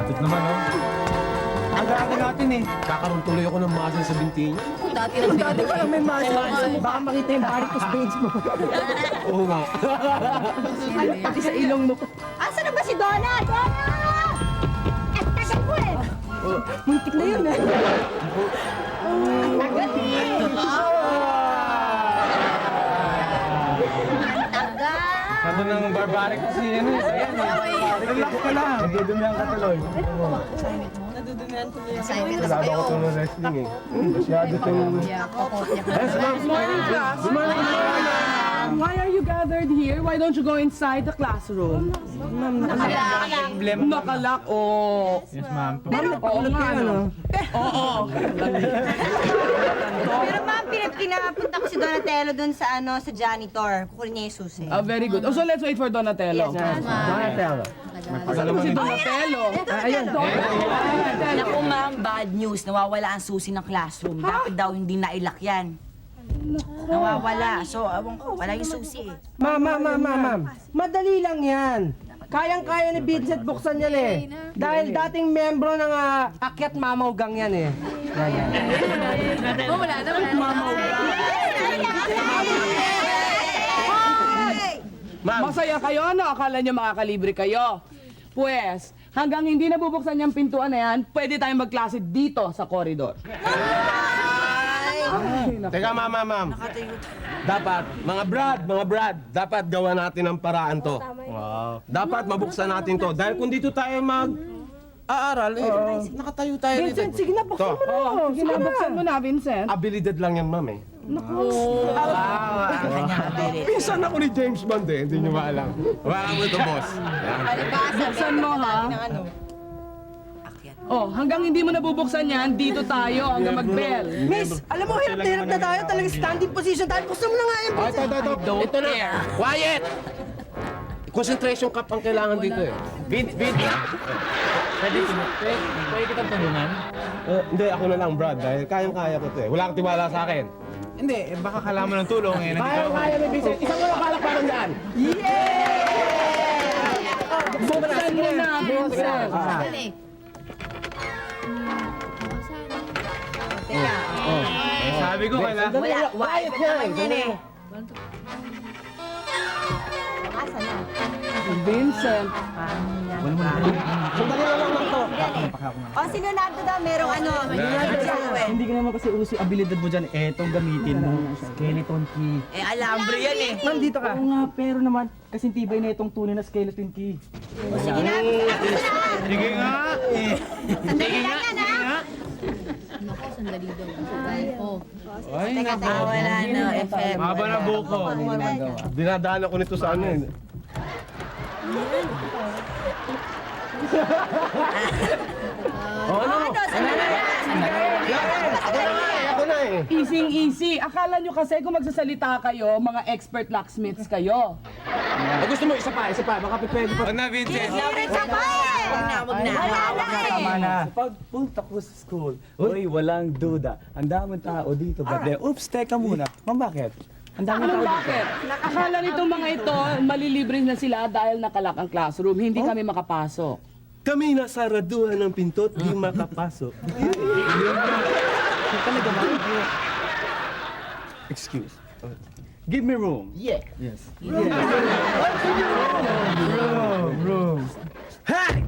Ito naman, oh. Aga-aga natin eh. Kakaroon tuloy ako ng muscle sa binti niya. Dati pa lang may muscle. Baka makita yung varicose veins mo. Oo nga. Pati sa ilong mo. Asa na ba si Donna? Donna! Eh, tagal ko eh. Muntik na yun eh. Tagal eh. Tagal. Sabi ng barbaric kasi yan eh. Ayan eh. Relax ka lang. Nadudumihan ka tuloy. Assignment na Wala kayo. ako ito ng wrestling eh. Masyado itong... Yes, ma'am. Morning, class. Why are you gathered here? Why don't you go inside the classroom? Nakalak. Oh. Yes, ma'am. Oo nga, ano? Oo. Pero ma'am, pinapunta ko si Donatello dun sa sa janitor. Kukunin niya yung susi. Very good. Oh, so let's wait for Donatello. Yes, ma'am. Si Donatello. Ayun. Naku ma'am, bad news. Nawawala ang susi ng classroom. Dapat daw hindi nailak yan. Nawawala. So, awang ko, wala yung susi eh. Ma'am. Madali lang yan. Kayang-kaya ni Vincent buksan yan eh. Dahil dating membro ng Akyat Mamawgang yan eh. Ma'am, Masaya kayo, ano? Akala nyo makakalibre kayo. Pues, hanggang hindi nabubuksan yung pintuan na yan, pwede tayong magklase dito sa koridor. teka ma'am. Dapat, mga Brad, dapat gawa natin ang paraan to. Wow. Dapat mabuksan natin to. Dahil kung dito tayo aaral, nakatayo tayo dito. Vincent, sige na, buksan mo na. Oo, sige na, buksan mo na, Vincent. Abilidad lang yan, ma'am eh. Wow, ang kanyang ability. Pinsan ako ni James Bond eh, hindi nyo maalam. Wala mo ito, boss. Yan. Buksan mo, ha? Oh, hanggang hindi mo nabubuksan yan, dito tayo hanggang mag-bell. Miss, alam mo, hirap na hirap na tayo. Talagang standing position tayo. Buksan mo na nga yan. Ito na. Quiet! Concentration cap ang kailangan dito eh. Vince. Pwede kitang tulungan? Hindi, ako na lang, Brad, dahil kayang-kaya ko to eh. Wala kang tiwala sa akin. Hindi, baka kailangan mo ng tulong eh. Kaya ni Vincent. Isang mo na palakpakan dyan. Buksan mo na, Vincent. Sabi ko kailangan. Quiet naman yan eh. Asa na? Vincent. Sandali lang naman to. O, si Leonardo daw, merong Hindi ka naman kasi uso yung abilidad mo dyan. Etong gamitin mo. Skeleton key. Eh, alambre yan eh. Ma'am, dito ka. Oo nga, pero naman, kasi tibay na itong tunay na skeleton key. Sige na. Sige nga. Sandali lang yan, ha? Ay, Teka, teka. Wala na, FM. mahaba na buko. Dinadaan ako nito sa ano eh. Ako na eh. Easy. Akala nyo kasi kung magsasalita kayo, mga expert locksmiths kayo. Gusto mo, isa pa. Baka pwede pa. Huwag na, Vincent. Isa pa eh. Wag na. Wala na eh. Tama na. Sa pagpunta ko sa school, uy, walang duda. Ang daming tao dito. But oops, teka muna. Ma'am, bakit? Ang daming tao Anong dito. bakit? Akala nitong mga ito, malilibre na sila dahil nakalak ang classroom. Hindi kami makapasok. Kami nasaraduhan ng pinto at di makapasok. Talaga ba? Excuse. Give me room. Yeah. Yes. Hey!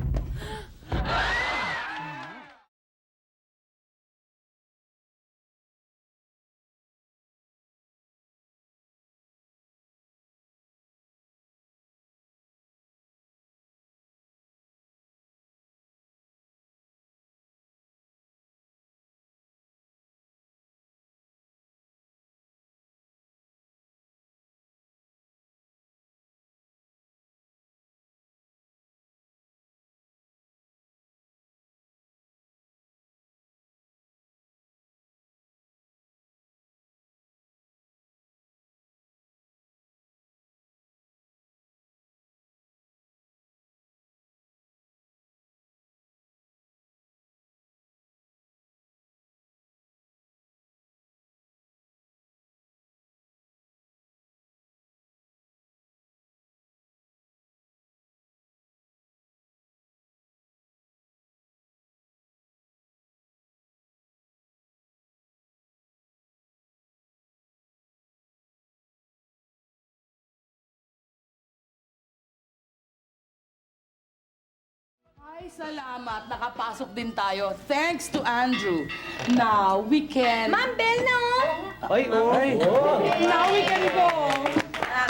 Ay, salamat. Nakapasok din tayo. Thanks to Andrew. Now, we can... Ma'am, bell na oh! Ay, oh. Now we can go.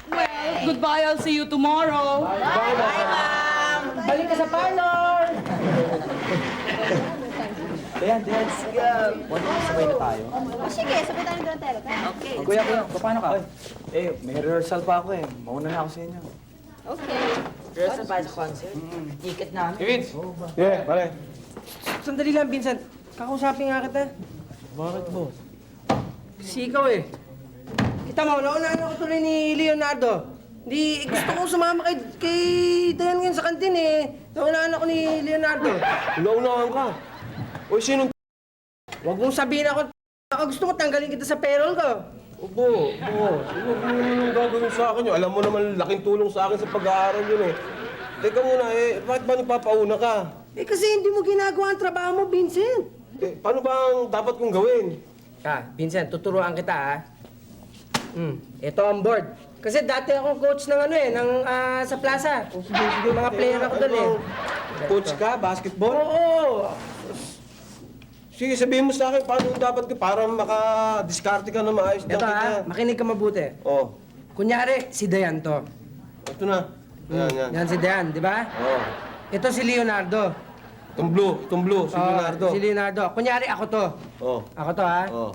Well, goodbye. I'll see you tomorrow. Balik ka sa parlor! Dayan. Sabay na tayo. Oh, sige, sabay tayo ni Donatello. Okay. Kuya, paano ka? May rehearsal pa ako eh. Mauna na ako sa inyo. Okay. Rehearsal pa sa concert. Ikat namin. Vince! Yeah, pare. Sandali lang, Vincent. Kakausapin nga kita. Bakit, boss? Kasi ikaw eh. Kita mo, naunahan ako tuloy ni Leonardo. Hindi, gusto ko sumama kay Dayan ngayon sa kantin eh. Naunahan ako ni Leonardo. Unaunahan ka. Uy, sinong Huwag mong sabihin ako, gusto ko tanggalin kita sa payroll ko. Opo. Huwag mo naman gagawin sa akin yun. Alam mo naman, laking tulong sa akin sa pag-aaral yun eh. Teka muna bakit ba nagpapauna ka? Eh kasi hindi mo ginagawa ang trabaho mo, Vincent. Paano ba ang dapat kong gawin? Vincent, tuturuan kita ha. Ito ang board. Kasi dati akong coach ng sa plaza. Sige, mga player ako doon eh. Coach ka? Basketball? Oo. Sige, sabihin mo sa akin, paano dapat ka para maka-discarte ka na maayos Ito ha, makinig ka mabuti. Oh, Kunyari, si Dayan to. ito na. Yan. Yan si Dayan, di ba? Oh. Ito si Leonardo. Itong blue, si Leonardo. Si Leonardo. Kunyari, ako to. Oh, Ako to ha. oh,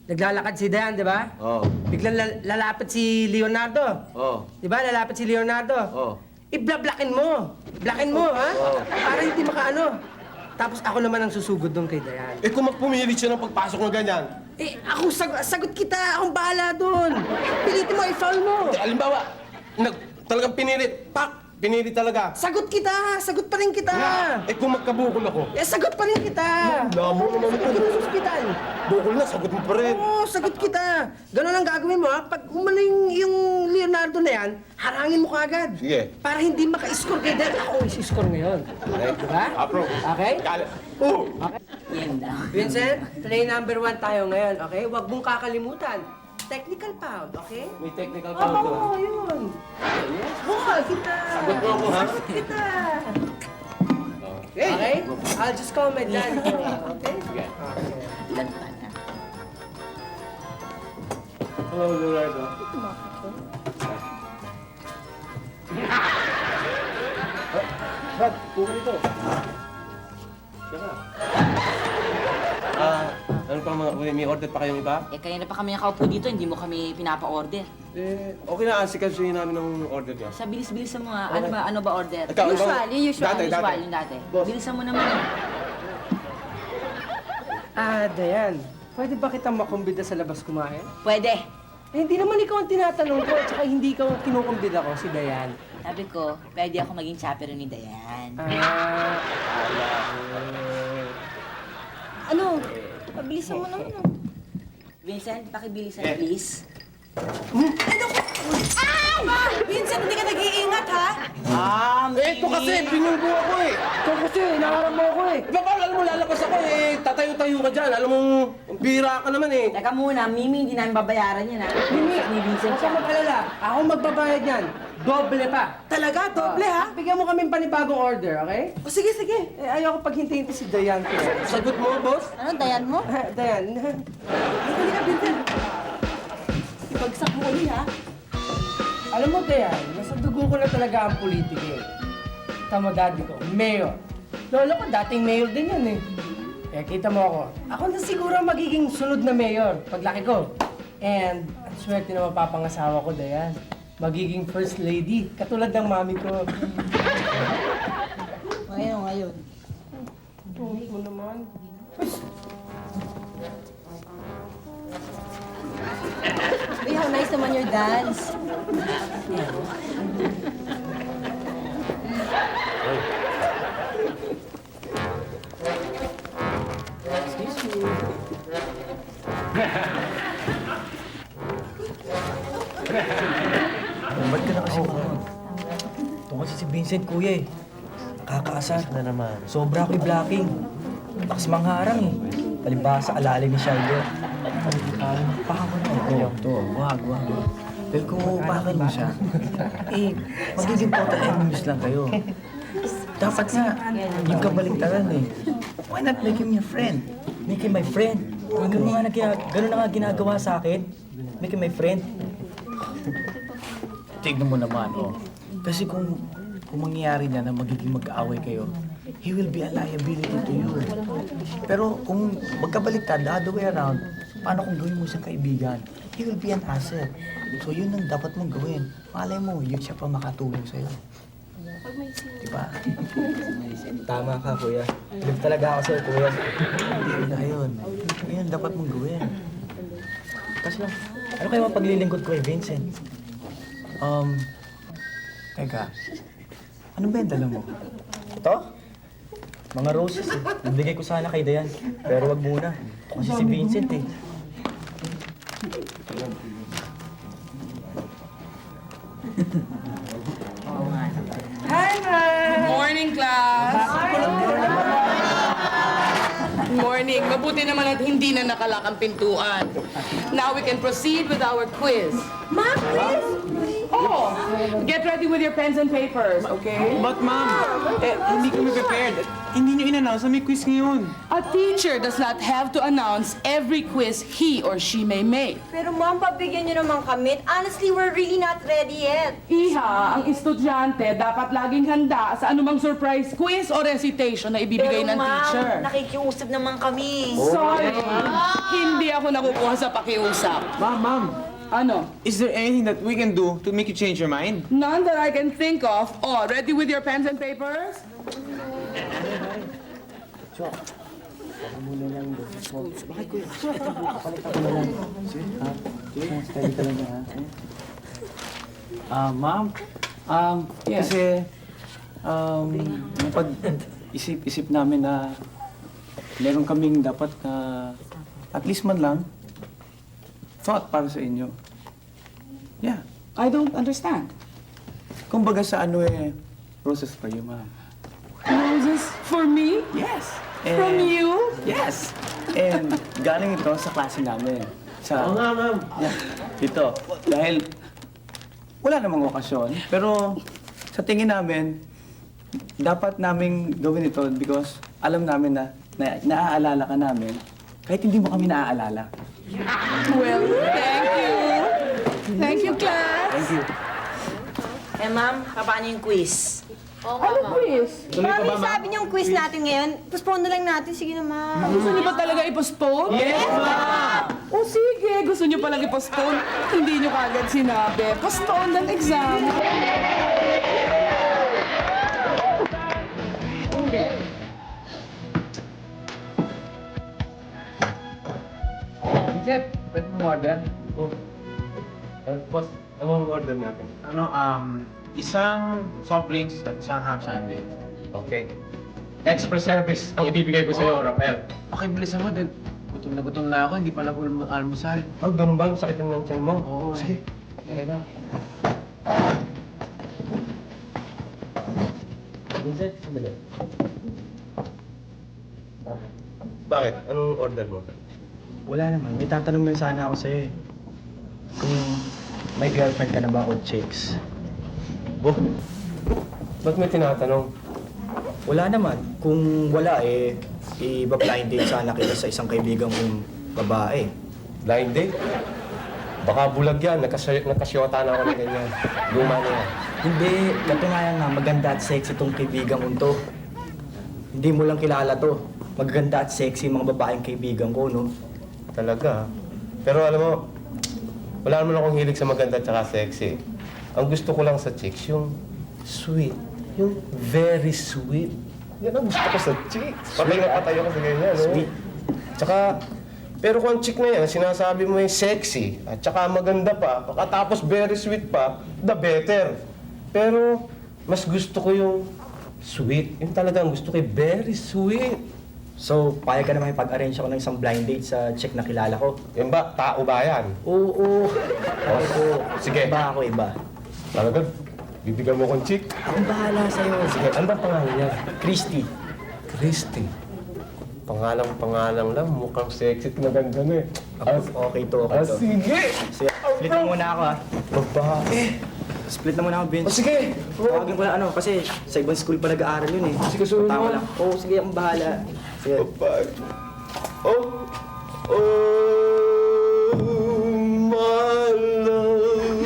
Naglalakad si Dayan, di ba? oh, Biglang lalapit si Leonardo. oh, Di ba? Lalapit si Leonardo. oh. Ibla-blakin mo. Blakin mo, ha? Oo. Para hindi makaano. Tapos ako naman ang susugod doon kay Dayan. Kung magpumilit siya ng pagpasok ng ganyan, Ako sagot kita. Akong bahala doon. Pilitin mo, i-foul mo. halimbawa, talagang pinilit talaga. Sagot kita. Sagot pa rin kita. Kung magkabukol ako, Sagot pa rin kita. Lamo naman ito. Sagot sa ospital. Bukol na, sagot mo pa rin. Oo, sagot kita. Ganun ang gagawin mo, ha? Pag umaling yung Leonardo na yan, harangin mo kaagad. Sige. Para hindi maka-score kay Dayan. Ako isi-score ngayon. Diba? Apro. Okay? Yan daw. Vincent, play number 1 tayo ngayon, okay? Huwag mong kakalimutan. Technical pound, okay? May technical foul to. Oo, yun. Bukal kita. Sagot mo ako, ha? Kita. Okay? I'll just call my dad. Okay? Ilan pa na? Hello, Leonardo. Brad, puka nito. Ano pa may order pa kayong iba? Kanina pa kami nakaupo dito, hindi mo kami pinapa-order. Okay na, asikasuhin namin ng order niya. Sa bilis-bilisan mo nga, ano ba order? Ikaw, Usual, Dati. yung dati. Boss. Bilisan mo naman. Dayan. Pwede ba kitang makumbida sa labas kumain? Pwede. Hindi naman ikaw ang tinatanong ko, tsaka hindi ikaw ang kinukumbida ko, si Dayan. Sabi ko, pwede ako maging chaperone ni Dayan. Ano? Pabilisan mo naman oh. Vincent, pakibilisan please. Vincent, hindi ka nag-iingat ha? Ito kasi, binunggo ako eh. Ikaw kasi, inaharap mo ako eh. Paano alam mo, lalabas ako eh. Tatayo-tayo ka dyan. Alam mo, bira ka naman eh. Teka muna, Mimi, hindi namin babayaran yan ha. Mimi, ni Vincent Huwag ka siya. mag-alala. Ako magbabayad yan. Doble pa. Talaga? Doble ha? Bigyan mo kaming panibagong order, okay? O sige, sige. Ayoko paghintayin ko si Dayan. Sagot mo, boss? Ano, dayan mo? Dayan. Hindi ka, Vincent. Ibagsak mo ulit ha? Alam mo, Dayan, nasa dugo ko na talaga ang politika eh. Tama daddy ko, mayor. Lolo ko, dating mayor din yan eh. Kaya kita mo ako. Ako na siguro ang magiging sunod na mayor paglaki ko. And ang swerte na mapapangasawa ko, Dayan. Magiging first lady, katulad ng mami ko. Ngayon. Tungkol mo naman. Uy, how nice naman your dance. Ba't ka na kasi Ito kasi si Vincent, kuya eh. Nakakaasar. Na naman. Sobra ako'y blocking. Lakas mangharang eh. Palibasa, alalim ni Shiloh. Pahawa na ito. Ito, wag. Pero kung uupakan mo siya, magiging total enemies lang kayo. Dapat nga, yung kabaliktaran eh. Why not make him your friend? Make him my friend. Ganun na nga ginagawa sa akin. Make him my friend. Tignan mo naman, oh. Kasi kung mangyayari na na magiging mag-aaway kayo, he will be a liability to you. Pero kung magkabaliktad, the other way around, paano kung gawin mo siyang kaibigan? He will be an asset. So yun ang dapat mong gawin. Malay mo, yun siya pa makatulong sa'yo. Diba? Tama ka, kuya. Believe talaga ako sa'yo, kuya. Hindi na yun. Yun ang dapat mong gawin. Kasi lang, ano kayo mapaglilingkod ko kay Vincent? Teka. Ano ba yung dala mo? Ito? Mga roses eh. Nabigay ko sana kay Dayan. Pero wag muna. Ito kasi si Vincent eh. Morning, class! Morning. Mabuti naman at hindi na nakalak ang pintuan. Now we can proceed with our quiz. Ma, quiz? Oh, get ready with your pens and papers, okay? But ma'am, hindi kami prepared. Hindi nyo in-announce na may quiz ngayon. A teacher does not have to announce every quiz he or she may make. Pero ma'am, pabigyan nyo naman kami. Honestly, we're really not ready yet. Iha, ang estudyante dapat laging handa sa anumang surprise quiz o recitation na ibibigay ng teacher. nakikiusap naman kami. Sorry, hindi ako nakukuha sa pakiusap. Ma'am, Ano? is there anything that we can do to make you change your mind? None that I can think of. Oh, ready with your pens and papers? Ma'am, Yes. kasi, napag-isip-isip namin na meron kaming dapat na, at least man lang, thought para sa inyo. Yeah. I don't understand. Kumbaga sa ano process for you, ma'am. Roses for me? Yes. From you? Yes. And galing ito sa klase namin. Oo nga, ma'am. Yeah. Ito. Dahil wala namang okasyon, pero sa tingin namin, dapat naming gawin ito because alam namin na naaalala ka namin kahit hindi mo kami naaalala. Well, thank you. Thank you, class. Thank you. Eh ma'am, paano yung quiz? Ano quiz? Ma'am, yung sabi niyong quiz natin ngayon, postpone na lang natin. Sige na, ma'am. Gusto niyo ba talaga i-postpone? Yes, ma'am! O sige, gusto niyo palang i-postpone. Hindi niyo kagad sinabi. Postpone ng exam. Jeff, pwede mo order? Boss, ano ang order natin? Isang soft drinks at isang half sundae. Okay. Extra service ang ibibigay ko sa'yo, Rafael. Okay, bilisan mo din. Gutom na ako, hindi pa na ako almusal. Oh, ganun ba? Sakit ng tiyan mo? Oo. Sige. Okay na. Vincent, sandali. Bakit? Anong order mo? Wala naman. May tatanong lang sana ako sa'yo eh. Kung may girlfriend ka na ba o chicks? Bo, ba't may tinatanong? Wala naman. Kung wala eh, iba-blind date sana kita sa isang kaibigan kong babae. Blind date? Baka bulag yan. Nakasyota na ako na ganyan. Luma na yan. Hindi, katunayan nga, maganda at sexy tong kaibigan kong to. Hindi mo lang kilala to. Maganda at sexy mga babaeng kaibigan ko, no? Talaga. Pero alam mo, wala naman akong hilig sa maganda at saka sexy. Ang gusto ko lang sa chicks, yung sweet. Yung very sweet. Yan ang gusto ko sa chicks. Patay na patay ako sa ganyan, no? Sweet. Tsaka, pero kung ang chick na yan, sinasabi mo yung sexy, at tsaka maganda pa, tapos very sweet pa, the better. Pero, mas gusto ko yung sweet. Yung talagang gusto ko yung very sweet. So, payag ka naman ipag-arrange ako ng isang blind date sa chick na kilala ko. Yan ba? Tao ba yan? Oo. Oo. Sige. Iba ako, iba. Talaga, bibigyan mo kong chick? Akong bahala sa'yo. Sige, ano ba pangalan niya? Christy. Christy. Pangalang lang, mukhang sexy at maganda na eh. Okay to, okay to. Sige! Sige, flick mo muna ako, ha? Babae. split na muna ako, Vince. O sige! Tawagin ko lang ano, kasi sa ibang school pa nag-aaral yun eh. Sige, susunod Tama mo. lang. Oo, sige, akong bahala. Sige. Bye. Oh, my love,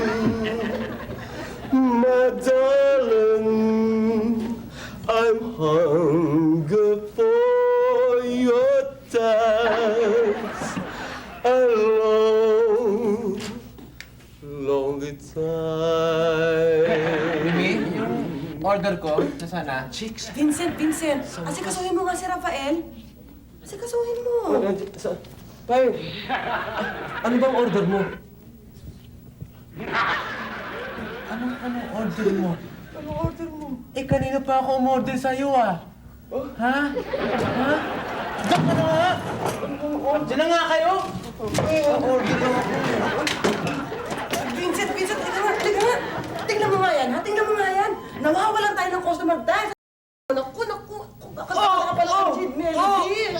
my darling, I'm hungry for your touch. A long, lonely time. Mimi, yung order ko, nasaan na? Vincent, asikasuhin mo nga si Rafael. Asikasuhin mo. Tay, ano bang order mo? Anong order mo? Anong order mo? Eh, kanina pa ako umorder sa'yo ah. Ha? Ha? Diyan ka na nga! Diyan na nga kayo! Order mo ako. Vincent, tingnan mo nga yan, ha? Tingnan mo nga yan. Nawawalan tayo ng customer dahil sa... Naku, baka ka pala ang Jade Melody.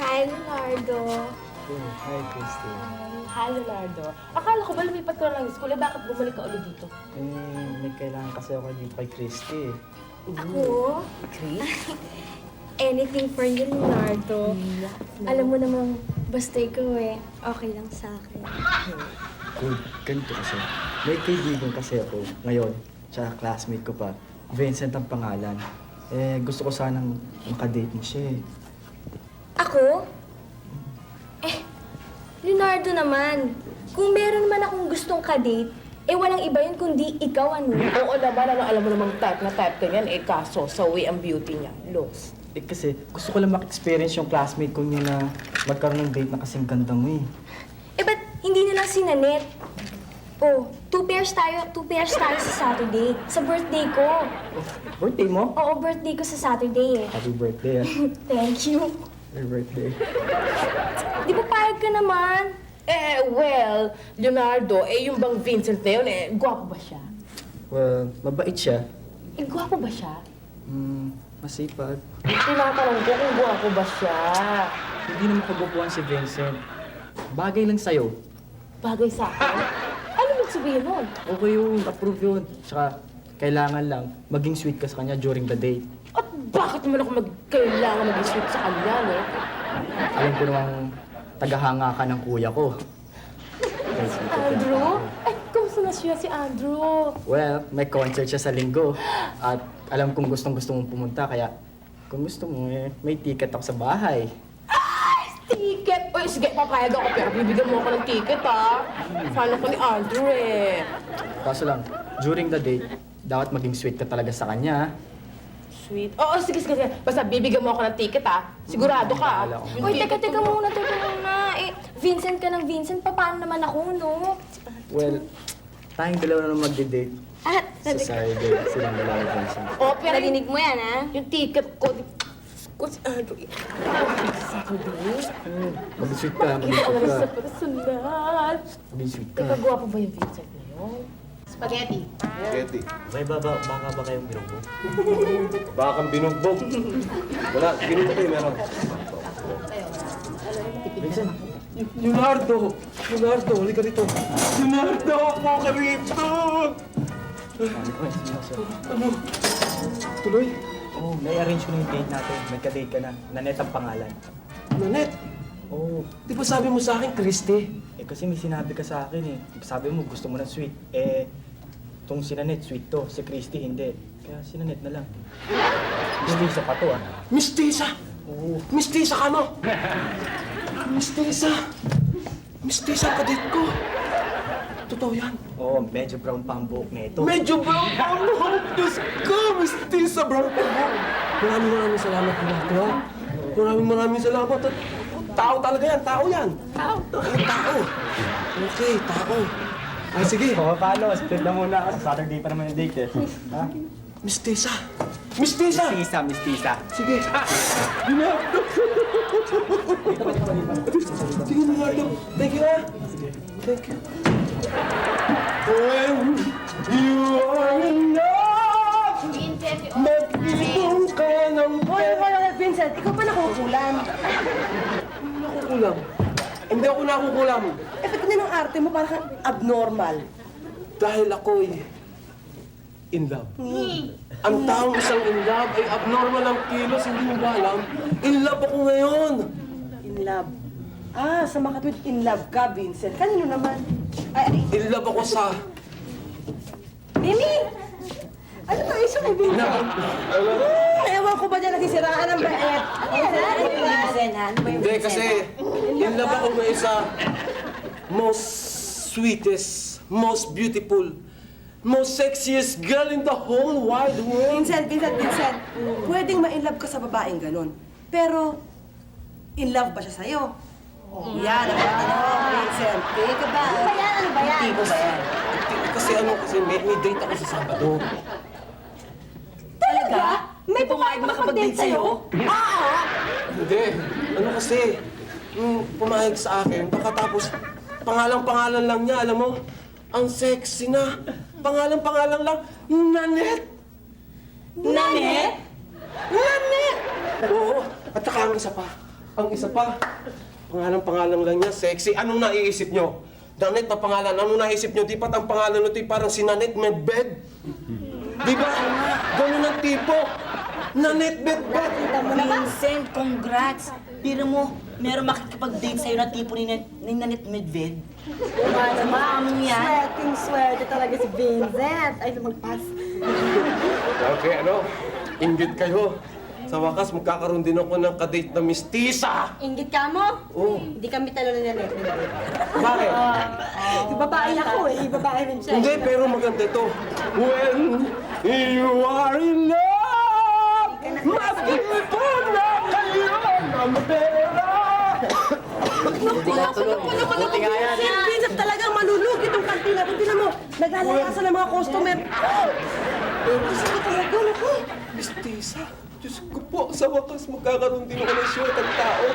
Hi, Leonardo. Hi, Christy. Hi, Leonardo. Akala ko ba lumipat ko na lang yung school? Bakit bumalik ka ulit dito? May kailangan kasi ako dito kay Christy eh. Ako? Anything for you, Leonardo. Alam mo namang basta ikaw okay lang sa akin. Good. Ganito kasi. May kaibigan kasi ako ngayon, tsaka classmate ko pa. Vincent ang pangalan. Gusto ko sanang makadate mo siya eh. Ako? Leonardo naman. Kung meron man akong gustong kadate, walang iba yun kundi ikaw, ano? Oo naman, alam mo namang type ka yan. Kaso, sa way ang beauty niya. Looks. Kasi gusto ko lang mak-experience yung classmate ko niya na magkaroon ng date na kasing ganda mo eh. Ba't hindi na lang sinanet? Oh, 2 pairs tayo sa Saturday. Sa birthday ko. Birthday mo? Oo, birthday ko sa Saturday Happy birthday ah. Thank you. Happy birthday. Di ba payag ka naman? Well, Leonardo, yung bang Vincent na yun, gwapo ba siya? Well, mabait siya. Gwapo ba siya? Masipag. Tinatanong ko kung gwapo ba siya. Hindi naman kagupuan si Vincent. Bagay lang sa'yo. Bagay sa akin? Ano bang sabihin nun? Okay yun, approve yun. Tsaka, kailangan lang maging sweet ka sa kanya during the date. At bakit naman ako kailangan mag-sweet sa kanya, no? Alam ko namang tagahanga ka ng kuya ko. Andrew? Kumusta na siya si Andrew? Well, may concert siya sa linggo. At alam kong gustong-gusto mong pumunta, kaya kung gusto mo, may ticket ako sa bahay. Ticket? Uy, sige, papayag ako, pero bibigyan mo ako ng ticket, ha? Fan ko ni Andrew, Kaso lang, during the date, dapat maging sweet ka talaga sa kanya. Sweet. Oo, sige. Basta bibigyan mo ako ng ticket, ha? Sigurado ka. Bahala ako. Uy, teka muna. Vincent ka ng Vincent, paano naman ako, no? Well, tayong dalawa na magde-date sa Saturday. Silang dalawa Vincent. Oh, pero Narinig mo yan, ha? yung ticket ko, si Andrew. Saturday? Maging sweet ka, maging Kita ko sweet na ka. sa personal. Maging sweet ka. Teka, gwapo ba yung Vincent na yun? Spaghetti. May baka ba kayong binubo? Baka kang binugbog. Wala, binugbog eh, meron. Vincent, Leonardo, huli ka dito. Leonardo, ako ka rito! Ano? Tuloy? oh, nai-arrange ko na yung date natin. Nagka-date ka na. Nanette ang pangalan. Nanette, Oh, di ba sabi mo sa akin, Christy? kasi may sinabi ka sa akin eh. Sabi mo gusto mo ng sweet. Itong si Nanette, sweet to. Si Christy, hindi. Kaya si Nanette na lang. Gusto pa to ah. Mistisa! Oo. Mistisa ka, no? Mistisa! Mistisa ang kadit ko. Totoo yan. Oo, medyo brown pa ang buhok nito. Medyo brown pa ang buhok. Diyos ko, mistisa, brown pa ang buhok. Maraming salamat po natin, ha? Maraming salamat. At tao talaga yan, tao yan. Tao. Okay, tao. Ay, sige. Oo, paano? Split na muna. Sa Saturday pa naman yung date eh. Ha? Miss Tisa! Miss Tisa! Mistisa. Sige. Leonardo! Sige, Leonardo. Thank you, ah. Thank you. When you are in love, mag-ibong ka ng Hoy, Vincent, ikaw pa nakukulam. nakukulam. Hindi ako nakukulam. Effect na ng arte mo, parang abnormal. Dahil ako'y in love. Ang taong isang in love ay abnormal ang kilos, hindi mo ba alam? In love ako ngayon. In love. Ah, sa makatwid in love ka, Vincent. Kanino naman? Ay, In love ako sa... Mimi! Ano ba iso mo, Vincent? Ewan ko ba dyan nasisiraan ng bait? Ano yung Vincent, ha? Ano ba yung Hindi, Vincent? kasi in love ako ngayon sa most sweetest, most beautiful, most sexiest girl in the whole wide world. Vincent. Pwedeng ma-inlove ka sa babaeng ganun. Pero, in love ba siya sa'yo? Yan ang tanong, Vincent. Tingin ka ba? Ano ba yan? Ano ba yan? Tipo ba yan? Kasi may date ako sa Sabado. Talaga? May pumayag makapag-date sa'yo? Hindi. Ano kasi, pumayag sa akin, pagkatapos pangalang-pangalan lang niya, alam mo, ang sexy na. Pangalang-pangalan lang, Nanette! Nanette? Nanette! Oo, at saka ang isa pa, pangalang-pangalan lang niya, sexy. Anong naiisip niyo? Nanette na pangalan, anong naisip niyo? Di ba't ang pangalan nito parang si Nanette Medved? Di ba? Ganun ang tipo. Nanette Medved. Vincent, congrats! Biro mo, meron makikipag-date sa'yo na tipo ni Nanette Medved. Mamang yan. Swerte talaga si Vincent. Ay, magpas. Okay, inggit kayo. Sa wakas, magkakaroon din ako ng kadate na Miss Tisa. Inggit ka mo? Oo. Hindi kami talo na net. Bakit? Babae ako eh. Babae rin siya. Hindi, pero maganda ito. When you are in love, mag-ipon na kayo ng pera. Buti nga yan. Vincent, talagang malulugi itong kantina. Kung tinan mo, naglalakasan ng mga customer. Gusto ko talaga, naku. Miss Tisa, Diyos ko po, sa wakas magkakaroon din ako ng short ang tao.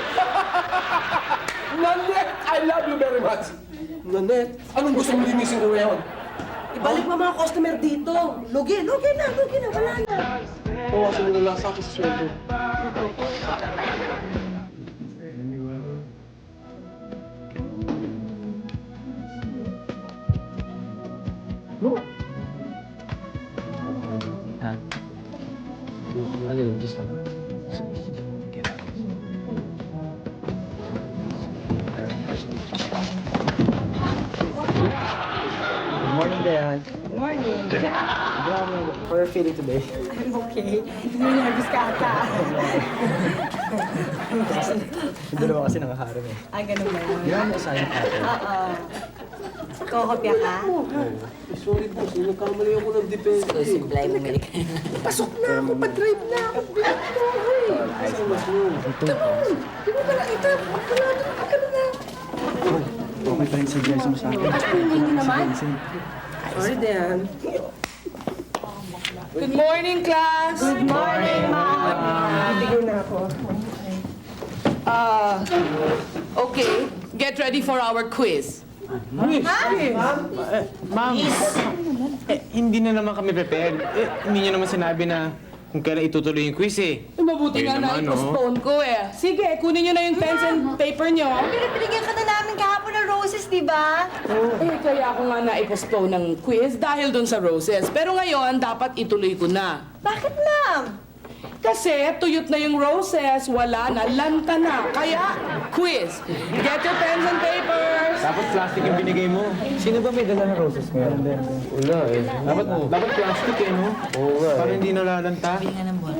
Nanette, I love you very much. Nanette, anong gusto mo linisin ko ngayon? Ibalik mo mga customer dito. Lugi na, wala na. Bawasan mo na lang sa akin sa sweldo. No. Good morning, Dayan. Good morning. How are you feeling today? I'm okay. Nervous ka ata. Yung dalawa kasi nangaharap eh. Ah, ganun ba yun? Yan mo sa akin ate. Oo. Kokopya ka? Sorry po, nagkamali ako ng depensa. Supply mo, Malik. Pasok na ako, pa-drive na ako. Di mo ba nakita? Magkano na? Okay pa rin si Jason sa akin. Hindi naman. Sorry, Dan. Good morning, class! Good morning, Mom! Titigil na ako. Okay, get ready for our quiz. Ma'am, hindi na naman kami prepared. Hindi niyo naman sinabi na kung kailan itutuloy yung quiz eh. Mabuti nga na i-postpone ko eh. Sige, kunin nyo na yung pens and paper nyo. Pero binigyan ka na namin kahapon ng roses, di ba? Eh, kaya ako nga na-postpone ng quiz dahil dun sa roses. Pero ngayon, dapat ituloy ko na. Bakit, Ma'am? Kasi tuyot na yung roses, wala na, lanta na. Kaya, quiz. Get your pens and papers. Dapat plastic yung binigay mo. Sino ba may dala ng roses ngayon? Wala eh. Dapat plastic eh, no? Oo nga Para eh. hindi nalalanta. Bili nga ng buwan.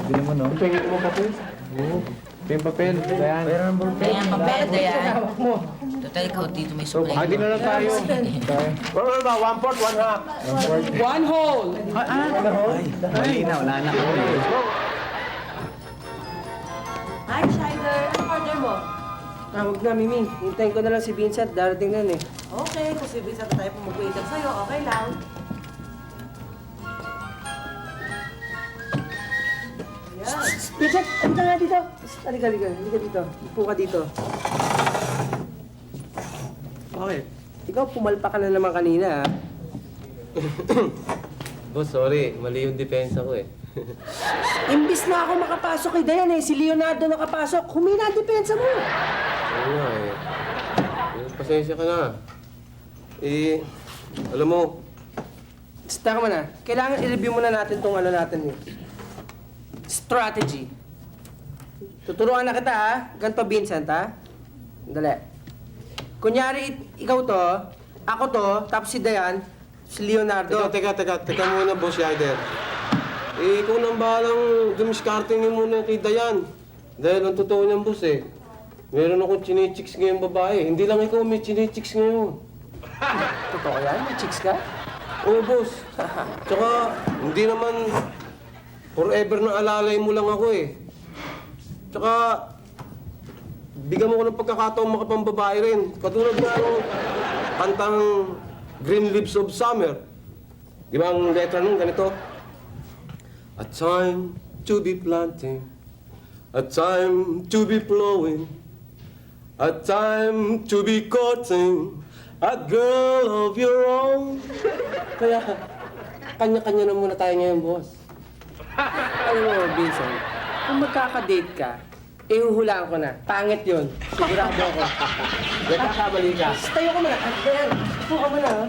Bili mo, no? Pingin mo papel? Oo. Ito yung papel. Ayan. Kaya ang papel, Dayan. Total, ikaw dito may supply. Hati na lang tayo. Ano ba? 1/4, 1/2. One whole. Mali na, wala na. Hi, Shider. Anong order mo? Huwag na, Mimi. Hintayin ko na lang si Vincent. Darating na eh. Okay, kung si Vincent tayo pumag-waiter sa'yo, okay lang. Vincent, halika nga dito. Halika dito. Upo ka dito. Bakit? Ikaw, pumalpa ka na naman kanina, ha? Boss, sorry. Mali yung depensa ko eh. Imbis na ako makapasok kay Dayan eh, si Leonardo nakapasok, humina ang depensa mo. Oo nga eh. Pasensya ka na. Alam mo, Tama na, kailangan i-review muna natin tong ano natin eh. Strategy. Tuturuan na kita ha, ganito Vincent ha. Dali. Kunyari, ikaw to, ako to, tapos si Dayan, si Leonardo. Teka muna, Boss Ryder. Ikaw nang bahalang dumiskarte niyo muna kay Dayan. Dahil ang totoo niyan, boss eh. Meron akong chinichicks ngayong babae. Hindi lang ikaw may chinichicks ngayon. Totoo yan? May chicks ka? Oo, boss. Tsaka, hindi naman forever na alalay mo lang ako eh. Tsaka, bigyan mo ko ng pagkakataong makapambabae rin. Katulad na ng kantang Green Leaves of Summer. Di ba ang letra nun ganito? A time to be planting, a time to be plowing, a time to be courting a girl of your own. Kaya, kanya-kanya na muna tayo ngayon, boss. Alam mo, Vincent, kung magkaka-date ka, ihuhulaan ko na. Pangit yun. Sigurado ako. Nagkakamali ka. Tayo ko muna. Dayan, upo ka muna. ha?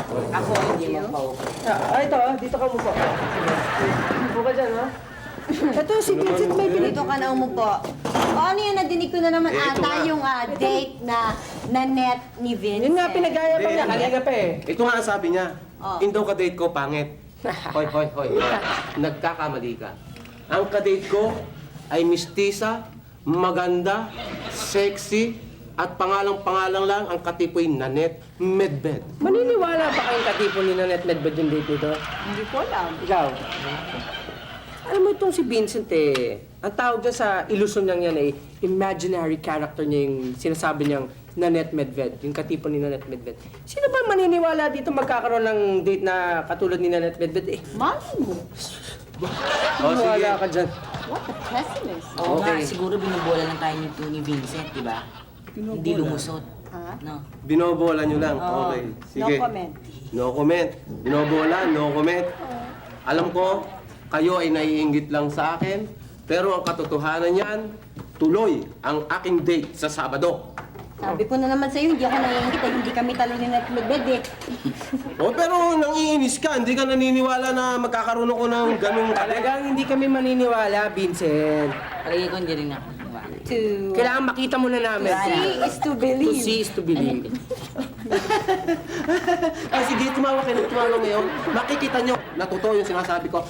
Ako, hindi mo Ito, dito ka umupo. Upo ka dyan, ha? Ito, si Vincent may Dito ka na umupo. O ano yun, nadinig ko na naman Ito ata nga. yung date na net ni Vincent. Yun nga, pinagaya pa niya. Kanina pa eh. Ito nga ang sabi niya. Oh. Indong kadate ko, pangit. Hoy. Nagkakamali ka. Ang kadate ko ay mistisa, maganda, sexy, at pangalang-pangalang lang ang katipoy Nanette Medved. Maniniwala ba kayong katipo ni Nanette Medved yung date nito? Hindi ko alam. Ikaw? Alam mo itong si Vincent eh, ang tawag dyan sa illusion niyang yan eh, imaginary character niya yung sinasabi niyang Nanette Medved, yung katipo ni Nanette Medved. Sino ba maniniwala dito magkakaroon ng date na katulad ni Nanette Medved eh? Mali mo. Wala ka dyan. What a pessimist. Oo nga, Okay. siguro binobola lang tayo ni Vincent, di ba? Hindi lumusot. No. Binobola niyo lang. Oo. Okay. No Sige. comment. No comment. Binobola, no comment. Alam ko, kayo ay naiinggit lang sa akin, pero ang katotohanan niyan, tuloy ang aking date sa Sabado. Sabi ko na naman sa'yo, hindi ako naiingit eh. Hindi kami talo ni Net Medved eh. Oh, pero nangiinis ka, hindi ka naniniwala na magkakaroon ako ng ganung Talagang hindi kami maniniwala, Vincent. Palagi ko hindi rin ako. Kailangan makita mo na namin. See is to To believe. see is to believe. Ah, sige, tumawa kayo ngayon. Makikita nyo na totoo yung sinasabi ko.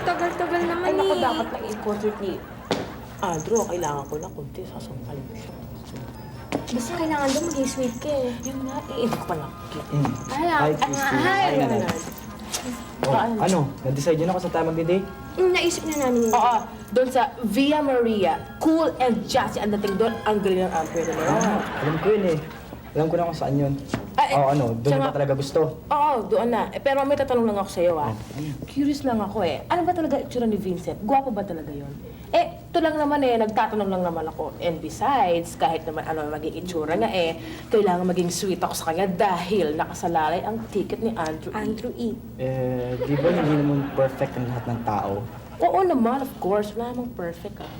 Tagal-tagal naman Ay, naku, eh. dapat na i-concert ni Andrew. Kailangan ko lang kunti. Sasangkalin ko siya. Basta kailangan daw maging sweet ka eh. Yun nga, i-end ko pa lang. Hi, hi. Ano? Na-decide yun ako sa tayo magdi-date? Naisip na namin yun. Oo, doon sa Via Maria. Cool and jazzy ang dating doon. Ang galing ng amper na yun. Alam ko yun eh. Alam ko na kung saan yun. Ay, Oo, ano? Doon siya ba nga- talaga gusto? Oo, doon na. Pero may tatanong lang ako sa'yo ah. Curious lang ako eh. Ano ba talaga itsura ni Vincent? Gwapo ba talaga yun? Ito lang naman eh, nagtatanong lang naman ako. And besides, kahit naman ano maging itsura niya eh, kailangan maging sweet ako sa kanya dahil nakasalalay ang ticket ni Andrew. Andrew E. Di ba hindi naman perfect ang lahat ng tao? Oo naman, of course. Wala namang perfect ah.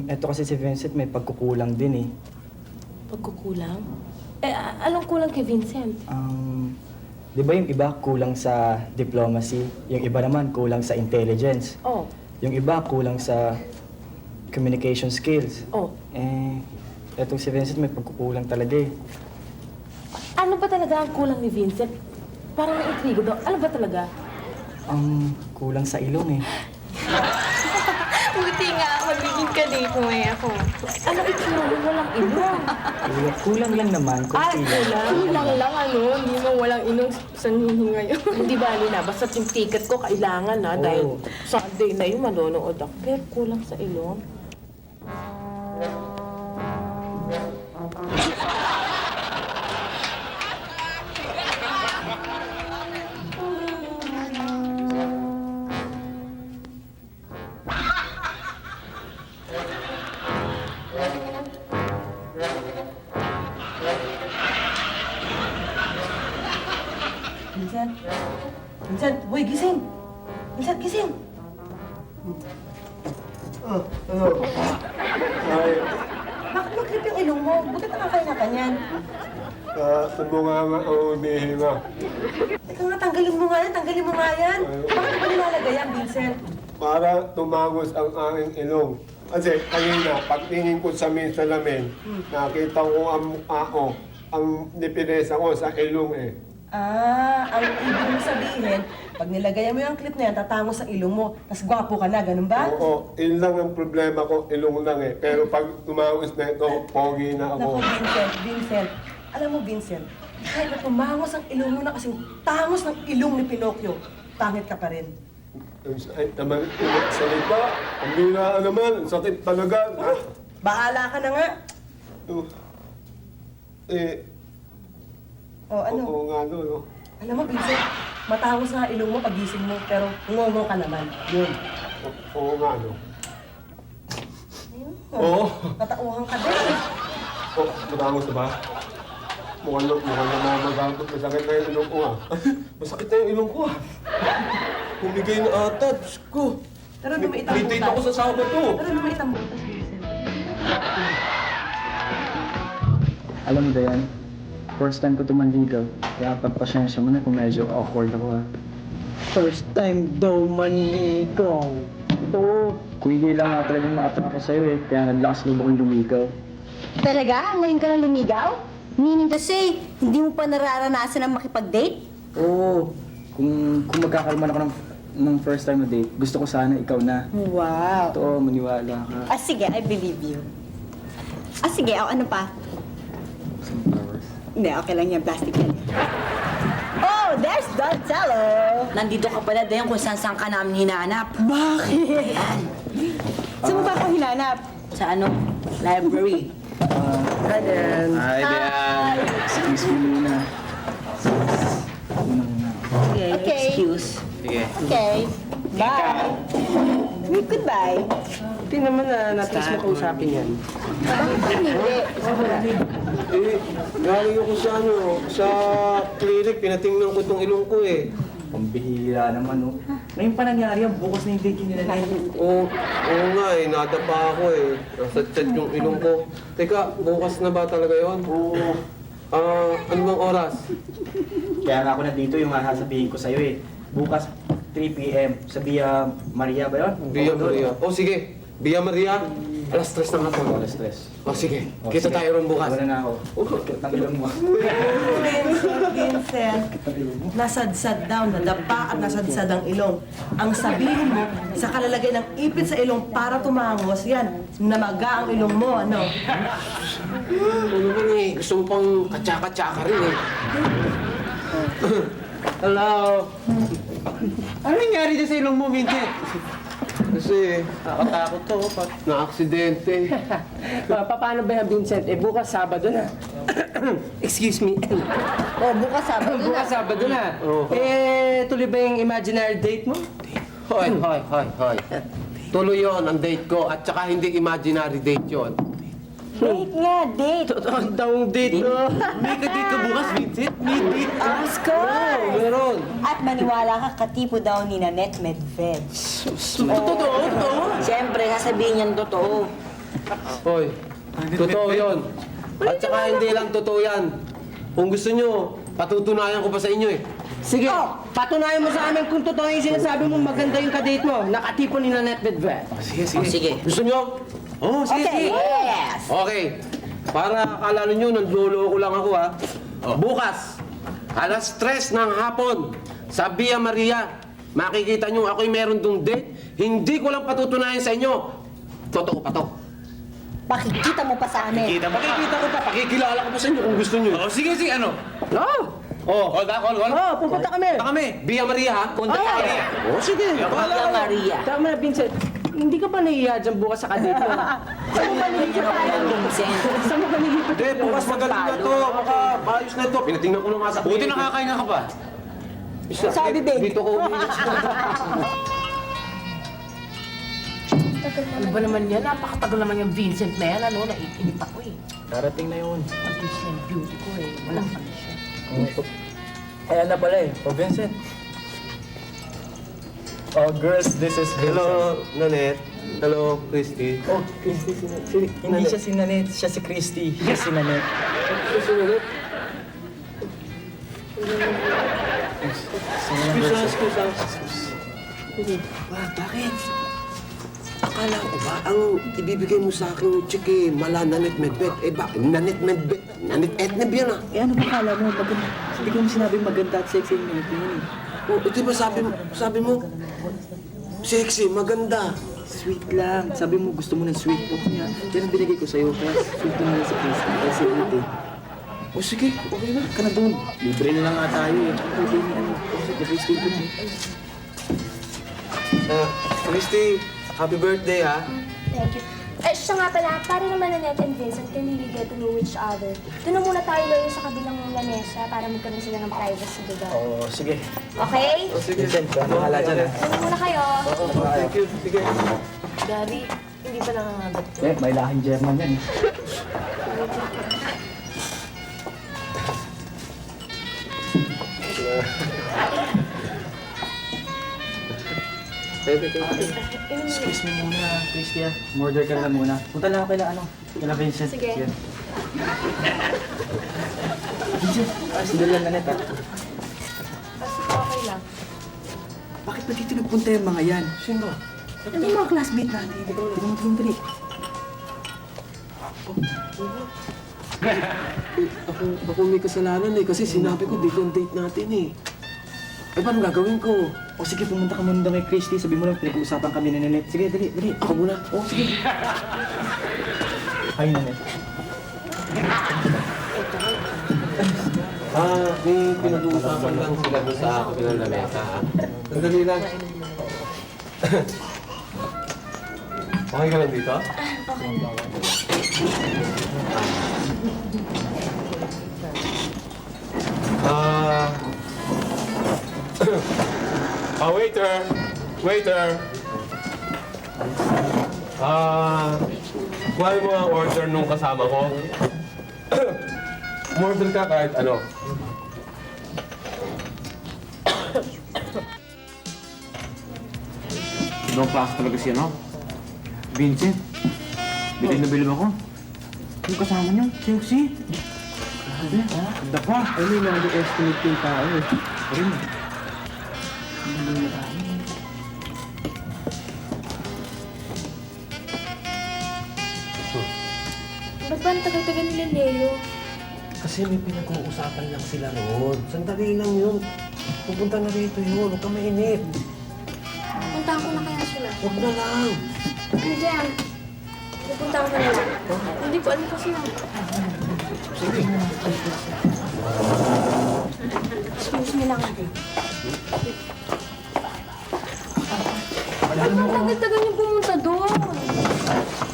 Eto kasi si Vincent may pagkukulang din eh. Pagkukulang? Anong kulang kay Vincent? Di ba yung iba kulang sa diplomacy, yung iba naman kulang sa intelligence, Oh, yung iba kulang sa communication skills. oh. Etong si Vincent may pagkukulang talaga eh. Ano ba talaga ang kulang ni Vincent? Parang na-intrigo daw. Ano ba talaga? Kulang sa ilong eh. Buti nga, magiging ka-date mo eh ako. Ano itsura mo? Walang ilong. Kulang lang naman, konti lang. Kulang lang ano, hindi mo walang inong sanhihi ngayon. Hindi bali na, basta yung ticket ko kailangan na dahil Sunday na yung manonood ako. Pero kulang sa ilong. Vincent, boy, gising! Vincent, gising! Ano? Ay, Bakit mag-trip yung ilong mo? Bakit nakakain ka niyan? sumunga nga ako umihinga. Teka nga, tanggalin mo nga yan. Bakit mo nilalagay yan, Vincent? Para tumagos ang aking ilong. Kasi kanina, pagtingin ko sa may salamin, nakita ko ang mukha ko, ang diferensya ko sa ilong eh. Ang ibig mo sabihin, pag nilagay mo yung clip na yan, tatangos sa ilong mo, tas gwapo ka na, ganun ba? Oo, yun lang ang problema ko, ilong lang eh. Pero pag tumagos na ito, pogi na Naku, ako. Vincent. Alam mo, Vincent, kahit na tumangos ang ilong mo na kasing tangos ng ilong ni Pinocchio, pangit ka pa rin. Ay, naman, salita. Ang binaan naman, ang sakit talaga. Bahala ka na nga. Ano? Oo nga, no. Alam mo, Vincent, matangos nga ilong mo pagising mo, pero ngongo ka naman. Yun. Oo nga, no. Oo. Natauhan ka din. Oh, matangos na ba? Mukhang namamagamot. Masakit na yung ilong ko ah. Masakit na yung ilong ko ah. Humigay na ata, Diyos ko. Pero lumait ang May date ako sa Sabado. Pero lumait ang butas, Vincent. Alam mo, Dayan, first time ko tumandigaw. Kaya pagpasyensya mo na kung medyo awkward ako, ha? First time daw manligaw. Ito, kuwigi lang nga talaga ma-attract ko sa'yo, eh. Kaya naglakas loob akong lumigaw. Talaga? Ngayon ka lang lumigaw? Meaning to say, hindi mo pa nararanasan ang makipag-date? Oo. Kung magkakaroon ako ng first time na date, gusto ko sana ikaw na. Wow. Totoo, maniwala ka. Sige, I believe you. Sige, ano pa? Sunflowers. Hindi, okay lang yan, plastic yan. Oh, there's Donatello! Nandito ka pala, Dayan, kung saan ka namin hinahanap. Bakit? Saan mo ba ako hinanap? Sa library. Hi, Dan. Hi, Dan. Excuse me muna. Okay. Excuse. Sige. Okay. Bye. Goodbye. Hindi naman natis mo kausapin yan. Bakit hindi? Galing ako sa clinic, pinatingnan ko itong ilong ko eh. Pambihira naman, no? Ngayon pa nangyari yan, bukas na yung date nila na yun. Oo nga eh, nadapa ako eh. Nasa chat yung ilong ko. Teka, bukas na ba talaga yun? Oo. Ano bang oras? Kaya nga ako nandito yung sasabihin ko sa'yo, eh. Bukas, 3 p.m. sa Via Maria ba yun? Via Maria. Sige. Via Maria. Alas 3 na nga po. Alas 3. Sige. Oh, Kita sige. tayo ron bukas. Wala na ako. Tanggalin mo. Vincent, nasadsad daw, nadapa at nasadsad ang ilong. Ang sabihin mo, sa kalalagay ng ipit sa ilong para tumangos, yan, namaga ang ilong mo, ano? Ano naman eh, gusto mo pang katsaka-tsaka rin eh. Hello. Ano nangyari dyan sa ilong mo, Vincent? Kasi, Nakatakot to. na-aksidente. Paano ba yan, Vincent? Bukas Sabado na. Excuse me. Bukas Sabado na. Bukas Sabado na. Oo. Tuloy ba yung imaginary date mo? Hoy. Tuloy yon ang date ko at saka hindi imaginary date yon. Date nga, date. Totoo daw date mo. May ka-date ka bukas, Vincent? May date ka? Of course. Meron. At maniwala ka, katipo daw ni Nanette Medved. Totoo? Siyempre, sasabihin niyan totoo. Hoy, totoo yon. At saka hindi lang totoo yan. Kung gusto nyo, patutunayan ko pa sa inyo eh. Sige, patunayan mo sa amin kung totoo yung sinasabi mo maganda yung kadate mo. Nakatipo ni Nanette Medved. Sige. Gusto nyo? Oo, Okay, yes. Okay. Para akala ninyo, nanloloko lang ako ha. Bukas, alas 3 ng hapon, sa Via Maria, makikita nyo ako'y meron dong date. Hindi ko lang patutunayan sa inyo. Totoo pa to. Pakikita mo pa sa amin. Makikita ko pa, pakikilala ko pa sa inyo kung gusto nyo. Sige, ano? Pupunta kami. Via Maria ha? Punta tayo. Sige. Via Maria. Tama na, Vincent. Hindi ka ba nahiya dyan bukas sa kadate mo? Saan mo ba Vincent? Saan mo ba nilipat? Hindi, bukas magaling na to. Baka maayos na to. Pinatingnan ko na nga sa Buti nakakain ka pa. Sabi, babe. Dito ko umiinis. Ano ba naman yan? Napakatagal naman yung Vincent na yan, ano? Naiinip ako eh. Darating na yun. Ang Vincent beauty ko eh. Wala pa na siya. Ay, ano pala eh. Vincent. Oh, girls, this is Vincent. Hello, Nanette. Hello, Christy. Oh, Christy, hindi siya si Nanette, siya si Christy. Siya si Nanette. Bakit? Akala ko ba ang ibibigay mo sa akin chick mala Nanette Medbet? Bakit? Nanette Medbet? Nanette Edneb yan ah. Eh, ano ba kala mo? Maganda. Hindi ko naman sinabing maganda at sexy yung Nanette yun. Di ba sabi mo, sexy, maganda. Sweet lang. Sabi mo gusto mo ng sweet. O kaya, yan ang binigay ko sa'yo. Kaya sweet mo na sa Christy. Kaya si Nanette. Sige, okay na. Ka na doon. Libre na lang nga tayo eh. Tsaka pwede ni ano. Kasi the first day ko na. Christy, happy birthday ha. Thank you. Siya nga pala, para naman Nanette and Vincent can really get to know each other. Doon na muna tayo Loyo sa kabilang lamesa para magkaroon sila ng privacy, diba? Oo, sige. Okay? Vincent, bahala dyan ah. Doon muna kayo. Thank you. Sige. Daddy, hindi pa nangangagat to. Eh, may lahing German yan eh. Excuse me muna, Christy ah. Murder ka na muna. Punta lang ako kila Vincent. Sige. Vincent, sandali lang Nanette ah. Okay lang. Bakit ba dito nagpunta yung mga yan? Sino? Ano yung mga classmate natin? Tinamang dali. Ako may kasalanan kasi sinabi ko dito ang date natin paano gagawin ko? O sige, pumunta ka muna doon kay Christy. Sabi mo lang, pinag-uusapan kami ni Nanette. Sige, dali. Ako muna. Oo, sige. Hi, Nanette. May pinag-uusapan lang sila doon sa kabilang lamesa Sandali lang. Okay ka lang dito? Waiter! Kuha mo ang order nung kasama ko. Umorder ka kahit ano. Ibang klase talaga siya, no? Vincent, bilib na bilib ako. Yung kasama niyo, sexy. Grabe, ha? Ganda pa. Ano yung nag-estimate yung tao eh. Rin. Ba't ba ang tagal-tagal nila Leo? Kasi may pinag-uusapan lang sila roon. Sandali lang yun. Pupunta na rito yun. Huwag ka mainip. Puntahan ko na kaya sila. Huwag na lang. Hindi yan. Pupuntahan ko na lang. Hindi ko alam kasi yan. Sige. Excuse me lang. Ba't ang tagal-tagal niyo pumunta doon?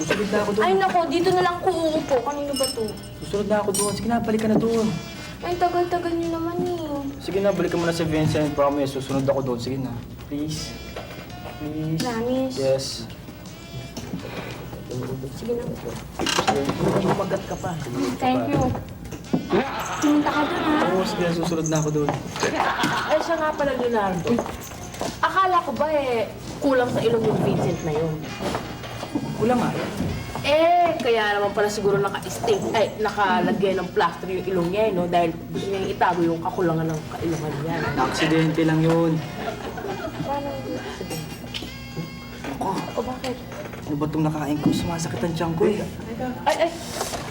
Susunod na ako doon. Ay nako, dito na lang ko uupo. Kanino ba to? Susunod na ako doon. Sige na, balik ka na doon. Ay, tagal-tagal niyo naman Sige na, balik ka muna si Vincent. Promise, susunod ako doon. Sige na. Please. Please. Promise? Yes. Sige na. Umagat ka pa. Thank you. Pumunta ka doon, ha? Oo, sige na, susunod na ako doon. Ay, siya nga pala, Leonardo. Akala ko ba kulang sa ilong yung Vincent na yun? Kulang nga. Kaya naman pala siguro nakalagay ng plaster yung ilong niya, no? Dahil gusto niyang itago yung kakulangan ng kailungan niya. Aksidente lang yun. Paano? O bakit? Ano ba itong nakain ko? Sumasakit ang tiyan ko eh. Ay!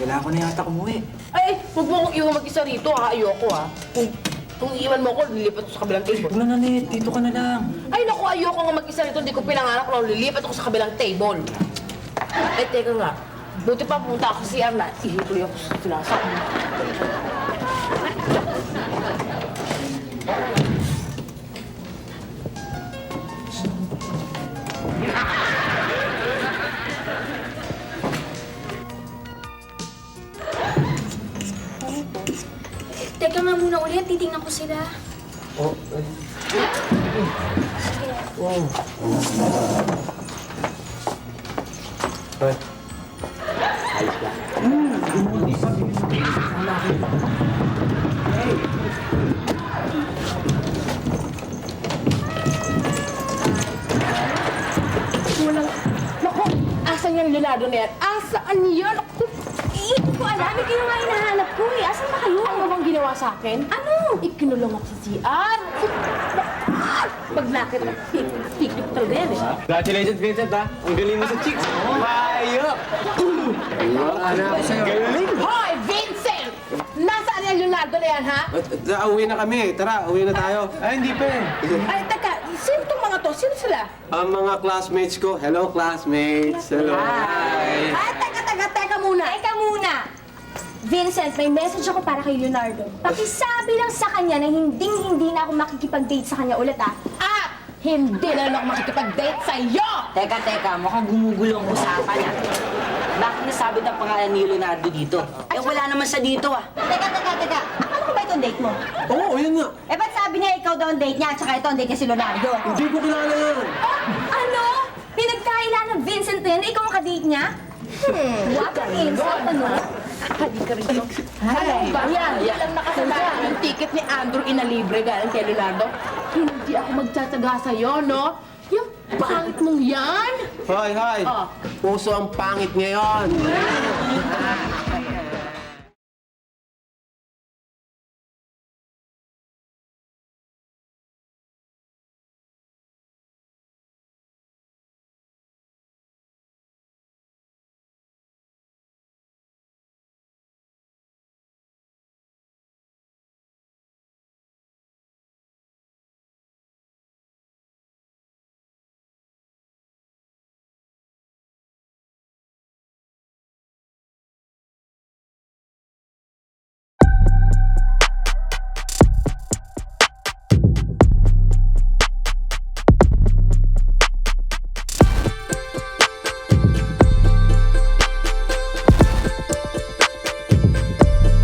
Kailangan ko na yata umuwi. Ay! Huwag mo akong iwan mag-isa rito, ha? Ayoko, ha? Kung iiwan mo ako, lilipat ko sa kabilang table. Huwag na, Nanette. Dito ka na lang. Ay, naku, ayoko nga mag-isa rito. Hindi ko pinangarap na lilipat ako sa kabilang table. Ay, teka nga. Buti pa pumunta ako sa CR na. Ihituloy ako sa sinasak. Teka nga muna ulit, titingnan ko sila. Oh, wow. Ay. Leonardo na yan. Asaan yan? Ako, Hindi ko alam. Hindi kayo nga hinahanap ko eh. Asan ba kayo? ano bang ginawa sa akin? Ano? Ikinulong ako sa CR. Pag nakita, tikip talaga yan eh. Congratulations, Vincent, ha? Ang galing mo sa chicks. Hayop! Galing! Hoy, Vincent! Nasaan yan Leonardo na yan, ha? Uwi na kami. Tara, uwi na tayo. Ay, hindi pa eh. Ay, teka, sino tong mga to? Sino sila? Ang mga classmates ko. Hello, classmates. Hello. Hi. Ay, teka muna. Teka muna. Vincent, may message ako para kay Leonardo. Pakisabi lang sa kanya na hindi na ako makikipag-date sa kanya ulit, ah. At hindi na lang ako makikipag-date sa iyo! Teka, mukhang gumugulo ang usapan ah. Bakit nasabi ng pangalan ni Leonardo dito? Eh, wala naman siya dito ah. Teka. Akala ko ba ito ang date mo? Oo, yun nga. Eh, ba't sabi niya ikaw daw ang date niya at saka ito ang date niya si Leonardo? Hindi ko kilala yan. Ano? Pinagkailan ng Vincent na yan? Ikaw ang kadate niya? What an insult, ano? Hadi ka rito. Ay, yan lang nakasalanan ng ticket ni Andrew inalibre galing kay Leonardo. Hindi ako magtsatsaga sa'yo, no? Yung pangit mong yan! Hoy. Oh. Puso ang pangit ngayon.